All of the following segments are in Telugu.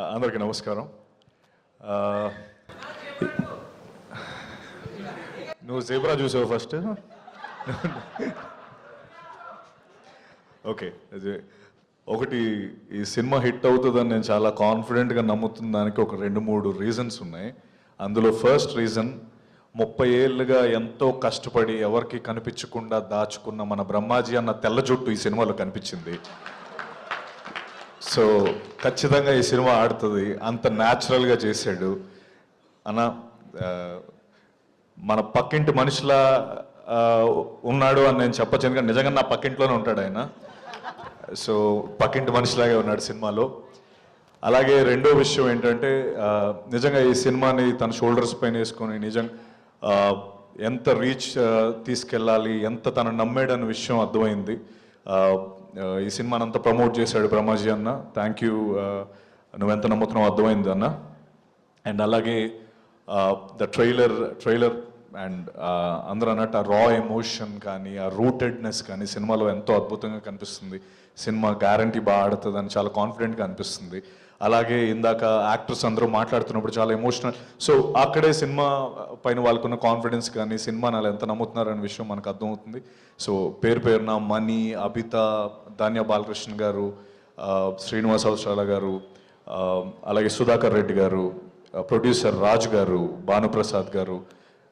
అందరికీ నమస్కారం. నువ్వు జేబ్రా చూసావు ఫస్ట్? ఓకే, ఒకటి ఈ సినిమా హిట్ అవుతుందని నేను చాలా కాన్ఫిడెంట్గా నమ్ముతున్న దానికి ఒక 2-3 రీజన్స్ ఉన్నాయి. అందులో ఫస్ట్ రీజన్, 30 ఏళ్ళుగా ఎంతో కష్టపడి ఎవరికి కనిపించకుండా దాచుకున్న మన బ్రహ్మాజీ అన్న తెల్ల జుట్టు ఈ సినిమాలో కనిపించింది. సో ఖచ్చితంగా ఈ సినిమా ఆడుతుంది, అంత న్యాచురల్గా చేశాడు అన్న. మన పక్కింటి మనిషిలా ఉన్నాడు అని నేను చెప్పచ్చు, ఎందుకంటే నిజంగా నా పక్కింట్లోనే ఉంటాడు ఆయన. సో పక్కింటి మనిషిలాగే ఉన్నాడు సినిమాలో. అలాగే రెండో విషయం ఏంటంటే, నిజంగా ఈ సినిమాని తన షోల్డర్స్ పైన వేసుకొని ఎంత రీచ్ తీసుకెళ్ళాలి, ఎంత తను నమ్మాడన్న విషయం అర్థమైంది. ఈ సినిమాని అంతా ప్రమోట్ చేశాడు బ్రహ్మాజీ అన్న. థ్యాంక్ యూ, నువ్వెంత నమ్ముతున్నావు అర్థమైంది అన్న. అండ్ అలాగే ద ట్రైలర్ అండ్ అందరూ అన్నట్టు ఆ రా ఎమోషన్ కానీ, ఆ రూటెడ్నెస్ కానీ సినిమాలో ఎంతో అద్భుతంగా కనిపిస్తుంది. సినిమా గ్యారంటీ బాగా ఆడుతుందని చాలా కాన్ఫిడెంట్గా అనిపిస్తుంది. అలాగే ఇందాక యాక్టర్స్ అందరూ మాట్లాడుతున్నప్పుడు చాలా ఎమోషనల్. సో అక్కడే సినిమా పైన వాళ్ళకున్న కాన్ఫిడెన్స్ కానీ, సినిమాని వాళ్ళు ఎంత నమ్ముతున్నారనే విషయం మనకు అర్థమవుతుంది. సో పేరున మణి, అభిత, ధాన్య బాలకృష్ణ గారు, శ్రీనివాస్ అవసరాల గారు, అలాగే సుధాకర్ రెడ్డి గారు, ప్రొడ్యూసర్ రాజు గారు, భానుప్రసాద్ గారు,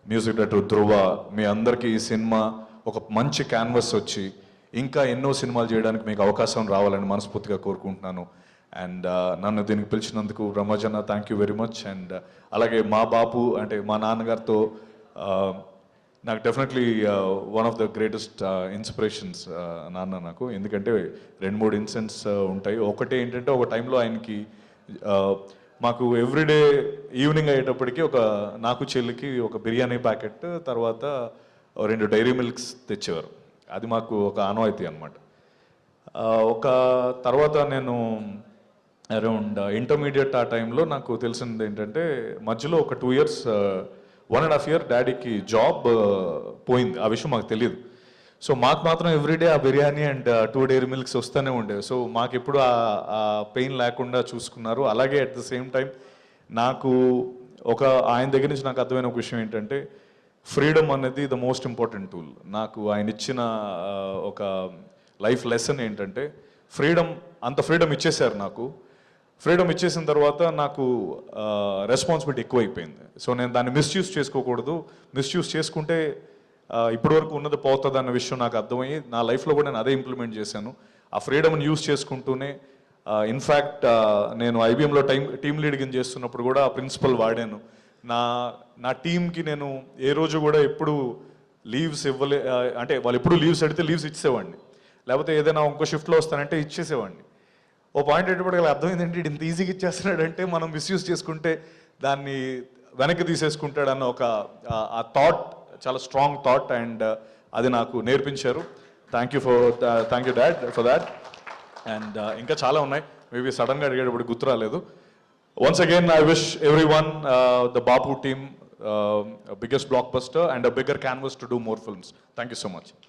మ్యూజిక్ డైరెక్టర్ ధ్రువ, మీ అందరికీ ఈ సినిమా ఒక మంచి క్యాన్వస్ వచ్చి ఇంకా ఎన్నో సినిమాలు చేయడానికి మీకు అవకాశం రావాలని మనస్ఫూర్తిగా కోరుకుంటున్నాను. అండ్ నన్ను దీనికి పిలిచినందుకు Brahmajanna thank you very much. And అలాగే మా బాపు అంటే మా నాన్నగారితో నాకు definitely one of the greatest inspirations నాన్న నాకు. ఎందుకంటే 2-3 ఇన్సిడెంట్స్ ఉంటాయి. ఒకటి ఏంటంటే, ఒక టైంలో ఆయనకి మాకు ఎవ్రీడే ఈవినింగ్ అయ్యేటప్పటికి నాకు చెల్లికి ఒక బిర్యానీ ప్యాకెట్, తర్వాత 2 డైరీ మిల్క్స్ తెచ్చేవారు. అది మాకు ఒక ఆనవాయితీ అనమాట. ఒక తర్వాత నేను అరౌండ్ ఇంటర్మీడియట్ ఆ టైంలో నాకు తెలిసింది ఏంటంటే, మధ్యలో ఒక 2 years 1.5 year డాడీకి జాబ్ పోయింది. ఆ విషయం మాకు తెలియదు. సో మాకు మాత్రం ఎవ్రీడే ఆ బిర్యానీ అండ్ 2 డైరీ మిల్క్స్ వస్తూనే ఉండేవి. సో మాకు ఎప్పుడు ఆ పెయిన్ లేకుండా చూసుకున్నారు. అలాగే అట్ ద సేమ్ టైం నాకు ఆయన దగ్గర నుంచి నాకు అర్థమైన ఒక విషయం ఏంటంటే, ఫ్రీడమ్ అనేది ద మోస్ట్ ఇంపార్టెంట్ టూల్. నాకు ఆయన ఇచ్చిన ఒక లైఫ్ లెసన్ ఏంటంటే, అంత ఫ్రీడమ్ ఇచ్చేశారు నాకు. ఫ్రీడమ్ ఇచ్చేసిన తర్వాత నాకు రెస్పాన్సిబిలిటీ ఎక్కువైపోయింది. సో నేను దాన్ని మిస్యూజ్ చేసుకోకూడదు. మిస్యూజ్ చేసుకుంటే ఇప్పటివరకు ఉన్నది పోతుంది అన్న విషయం నాకు అర్థమయ్యి, నా లైఫ్లో కూడా నేను అదే ఇంప్లిమెంట్ చేశాను. ఆ ఫ్రీడమ్ని యూజ్ చేసుకుంటూనే, ఇన్ఫ్యాక్ట్ నేను ఐబీఎంలో టీమ్ లీడింగ్ చేస్తున్నప్పుడు కూడా ఆ ప్రిన్సిపల్ వాడాను. నా టీంకి నేను ఏ రోజు కూడా ఎప్పుడు లీవ్స్ అంటే వాళ్ళు ఎప్పుడు లీవ్స్ అడిగితే లీవ్స్ ఇచ్చేవాడిని, లేకపోతే ఏదైనా ఇంకో షిఫ్ట్లో వస్తానంటే ఇచ్చేసేవాడిని. ఓ పాయింట్ ఎట్టుబడి అర్థమైందంటే, ఇంత ఈజీగా ఇచ్చేస్తున్నాడంటే మనం మిస్యూజ్ చేసుకుంటే దాన్ని వెనక్కి తీసేసుకుంటాడన్న ఆ థాట్ చాలా స్ట్రాంగ్ థాట్. అండ్ అది నాకు నేర్పించారు. Thank you dad for that. And ఇంకా చాలా ఉన్నాయి, మేబీ సడన్గా అడిగేటప్పుడు గుర్తు రాలేదు. Once again I wish everyone, the Bapu team, biggest block buster and a bigger canvas to do more films. Thank you so much.